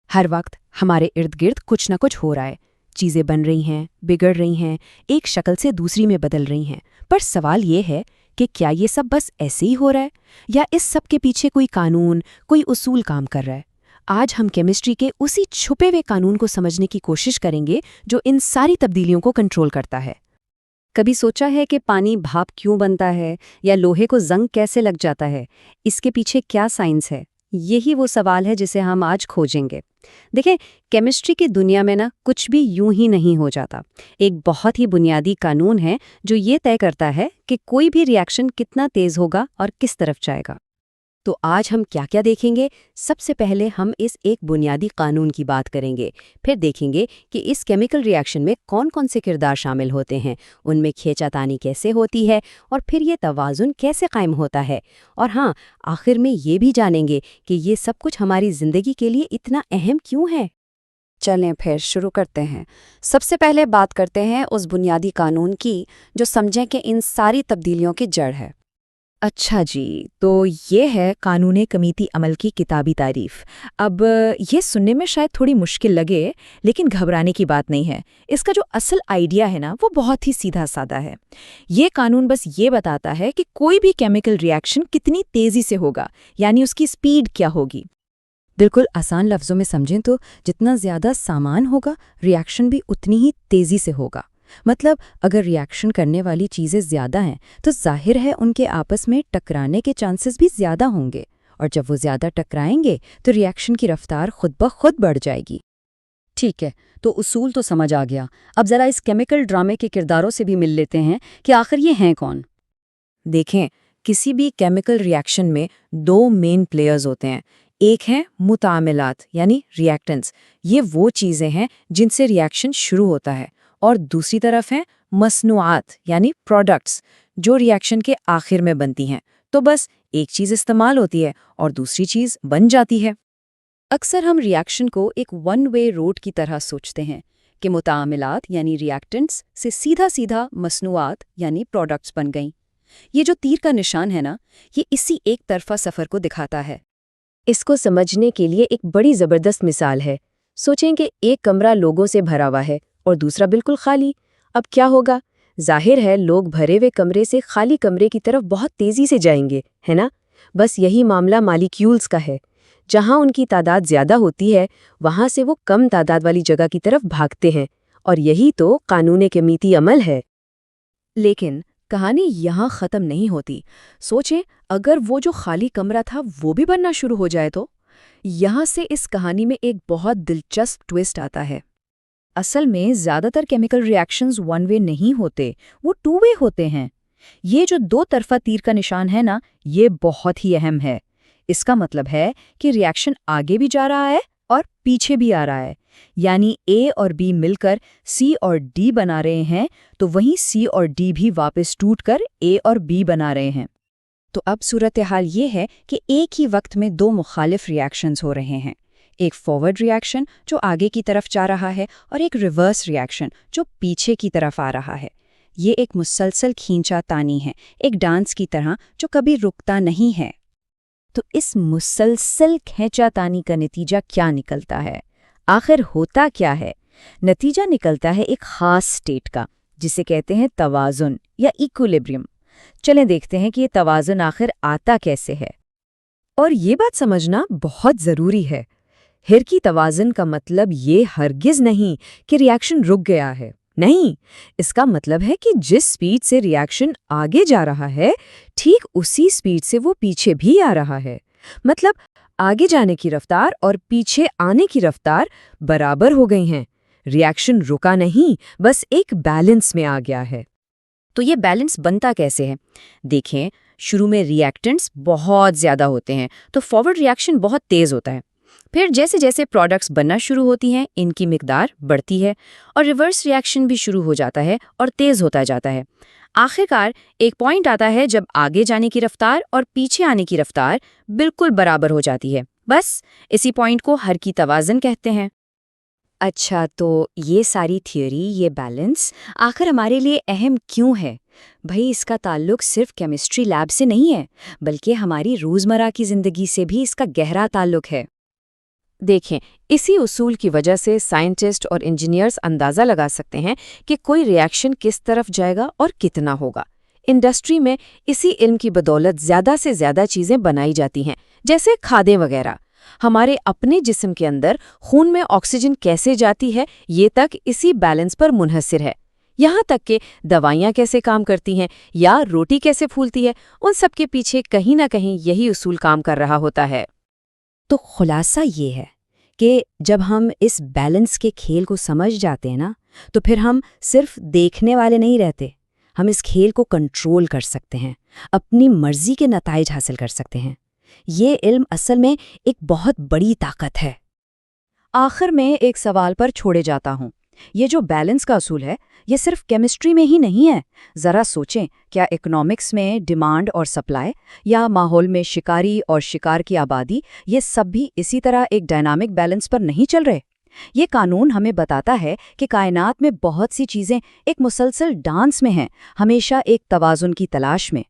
हर वक्त हमारे इर्द गिर्द कुछ न कुछ हो रहा है। चीज़ें बन रही हैं, बिगड़ रही हैं, एक शक्ल से दूसरी में बदल रही हैं। पर सवाल ये है कि क्या ये सब बस ऐसे ही हो रहा है या इस सब के पीछे कोई कानून, कोई उसूल काम कर रहा है। आज हम केमिस्ट्री के उसी छुपे हुए कानून को समझने की कोशिश करेंगे जो इन सारी तब्दीलियों को कंट्रोल करता है। कभी सोचा है कि पानी भाप क्यों बनता है या लोहे को जंग कैसे लग जाता है? इसके पीछे क्या साइंस है? यही वो सवाल है जिसे हम आज खोजेंगे। देखें, केमिस्ट्री की दुनिया में ना कुछ भी यूं ही नहीं हो जाता। एक बहुत ही बुनियादी कानून है जो ये तय करता है कि कोई भी रिएक्शन कितना तेज होगा और किस तरफ जाएगा। तो आज हम क्या क्या देखेंगे? सबसे पहले हम इस एक बुनियादी कानून की बात करेंगे, फिर देखेंगे कि इस केमिकल रिएक्शन में कौन कौन से किरदार शामिल होते हैं, उनमें खींचातानी कैसे होती है और फिर ये तवाज़ुन कैसे कायम होता है। और हाँ, आखिर में ये भी जानेंगे कि ये सब कुछ हमारी ज़िंदगी के लिए इतना अहम क्यों है। चलें फिर शुरू करते हैं। सबसे पहले बात करते हैं उस बुनियादी कानून की जो समझें कि इन सारी तब्दीलियों की जड़ है। अच्छा जी, तो ये है कानून कमीती अमल की किताबी तारीफ। अब ये सुनने में शायद थोड़ी मुश्किल लगे, लेकिन घबराने की बात नहीं है। इसका जो असल आइडिया है ना, वो बहुत ही सीधा साधा है। ये कानून बस ये बताता है कि कोई भी केमिकल रिएक्शन कितनी तेज़ी से होगा, यानी उसकी स्पीड क्या होगी। बिल्कुल आसान लफ्ज़ों में समझें तो जितना ज़्यादा सामान होगा, रिएक्शन भी उतनी ही तेज़ी से होगा। मतलब अगर रिएक्शन करने वाली चीज़ें ज़्यादा हैं तो जाहिर है उनके आपस में टकराने के चांसेस भी ज़्यादा होंगे, और जब वो ज़्यादा टकराएंगे तो रिएक्शन की रफ्तार खुद ब खुद बढ़ जाएगी। ठीक है, तो उसूल तो समझ आ गया। अब ज़रा इस केमिकल ड्रामे के किरदारों से भी मिल लेते हैं कि आखिर ये हैं कौन। देखें, किसी भी केमिकल रिएक्शन में दो मेन प्लेयर्स होते हैं। एक है मुतामिलात यानी रिएक्टेंट्स, ये वो चीज़ें हैं जिनसे रिएक्शन शुरू होता है, और दूसरी तरफ हैं मसनूआत यानी प्रोडक्ट्स, जो रिएक्शन के आखिर में बनती हैं। तो बस एक चीज़ इस्तेमाल होती है और दूसरी चीज़ बन जाती है। अक्सर हम रिएक्शन को एक वन वे रोड की तरह सोचते हैं कि मुतामिलात यानी रिएक्टेंट्स से सीधा सीधा मसनूआत यानी प्रोडक्ट्स बन गईं। ये जो तीर का निशान है ना, ये इसी एक तरफा सफ़र को दिखाता है। इसको समझने के लिए एक बड़ी ज़बरदस्त मिसाल है। सोचें कि एक कमरा लोगों से भरा हुआ है और दूसरा बिल्कुल खाली। अब क्या होगा? जाहिर है लोग भरे हुए कमरे से खाली कमरे की तरफ बहुत तेज़ी से जाएंगे, है ना? बस यही मामला मॉलिक्यूल्स का है। जहाँ उनकी तादाद ज़्यादा होती है, वहाँ से वो कम तादाद वाली जगह की तरफ भागते हैं, और यही तो कानून कमीती अमल है। लेकिन कहानी यहाँ ख़त्म नहीं होती। सोचें, अगर वो जो खाली कमरा था वो भी बनना शुरू हो जाए तो? यहाँ से इस कहानी में एक बहुत दिलचस्प ट्विस्ट आता है। असल में ज़्यादातर केमिकल रिएक्शंस वन वे नहीं होते, वो टू वे होते हैं। ये जो दो तरफा तीर का निशान है ना, ये बहुत ही अहम है। इसका मतलब है कि रिएक्शन आगे भी जा रहा है और पीछे भी आ रहा है। यानी ए और बी मिलकर सी और डी बना रहे हैं, तो वहीं सी और डी भी वापस टूटकर ए और बी बना रहे हैं। तो अब सूरत हाल ये है कि एक ही वक्त में दो मुखालिफ रिएक्शंस हो रहे हैं। एक फॉरवर्ड रिएक्शन जो आगे की तरफ जा रहा है, और एक रिवर्स रिएक्शन जो पीछे की तरफ आ रहा है। ये एक मुसलसल खींचातानी है, एक डांस की तरह जो कभी रुकता नहीं है। तो इस मुसलसल खींचातानी का नतीजा क्या निकलता है? आखिर होता क्या है? नतीजा निकलता है एक खास स्टेट का, जिसे कहते हैं तवाज़ुन या इक्विलिब्रियम। चलें देखते हैं कि ये तवाज़ुन आखिर आता कैसे है। और ये बात समझना बहुत ज़रूरी है। हिरकी तवाज़ुन का मतलब ये हरगिज़ नहीं कि रिएक्शन रुक गया है। नहीं, इसका मतलब है कि जिस स्पीड से रिएक्शन आगे जा रहा है, ठीक उसी स्पीड से वो पीछे भी आ रहा है। मतलब आगे जाने की रफ्तार और पीछे आने की रफ्तार बराबर हो गई हैं। रिएक्शन रुका नहीं, बस एक बैलेंस में आ गया है। तो ये बैलेंस बनता कैसे है? देखें, शुरू में रिएक्टेंट्स बहुत ज़्यादा होते हैं, तो फॉरवर्ड रिएक्शन बहुत तेज़ होता है। फिर जैसे जैसे प्रोडक्ट्स बनना शुरू होती हैं, इनकी मिकदार बढ़ती है, और रिवर्स रिएक्शन भी शुरू हो जाता है और तेज़ होता जाता है। आखिरकार एक पॉइंट आता है जब आगे जाने की रफ्तार और पीछे आने की रफ्तार बिल्कुल बराबर हो जाती है। बस इसी पॉइंट को हिरकी तवाज़ुन कहते हैं। अच्छा, तो ये सारी थियोरी, ये बैलेंस आखिर हमारे लिए अहम क्यों है? भाई, इसका ताल्लुक सिर्फ केमिस्ट्री लैब से नहीं है, बल्कि हमारी रोज़मर्रा की ज़िंदगी से भी इसका गहरा ताल्लुक है। دیکھیں، اسی اصول کی وجہ سے سائنٹسٹ اور انجینئرز اندازہ لگا سکتے ہیں کہ کوئی ریاکشن کس طرف جائے گا اور کتنا ہوگا۔ انڈسٹری میں اسی علم کی بدولت زیادہ سے زیادہ چیزیں بنائی جاتی ہیں، جیسے کھادیں وغیرہ۔ ہمارے اپنے جسم کے اندر خون میں آکسیجن کیسے جاتی ہے، یہ تک اسی بیلنس پر منحصر ہے۔ یہاں تک کہ دوائیاں کیسے کام کرتی ہیں یا روٹی کیسے پھولتی ہے، ان سب کے پیچھے کہیں نہ کہیں یہی اصول کام کر رہا ہوتا ہے۔ تو خلاصہ یہ ہے کہ جب ہم اس بیلنس کے کھیل کو سمجھ جاتے ہیں نا، تو پھر ہم صرف دیکھنے والے نہیں رہتے، ہم اس کھیل کو کنٹرول کر سکتے ہیں، اپنی مرضی کے نتائج حاصل کر سکتے ہیں۔ یہ علم اصل میں ایک بہت بڑی طاقت ہے۔ آخر میں ایک سوال پر چھوڑے جاتا ہوں، یہ جو بیلنس کا اصول ہے، یہ صرف کیمسٹری میں ہی نہیں ہے۔ ذرا سوچیں، کیا اکنامکس میں ڈیمانڈ اور سپلائی، یا ماحول میں شکاری اور شکار کی آبادی، یہ سب بھی اسی طرح ایک ڈائنامک بیلنس پر نہیں چل رہے؟ یہ قانون ہمیں بتاتا ہے کہ کائنات میں بہت سی چیزیں ایک مسلسل ڈانس میں ہیں، ہمیشہ ایک توازن کی تلاش میں۔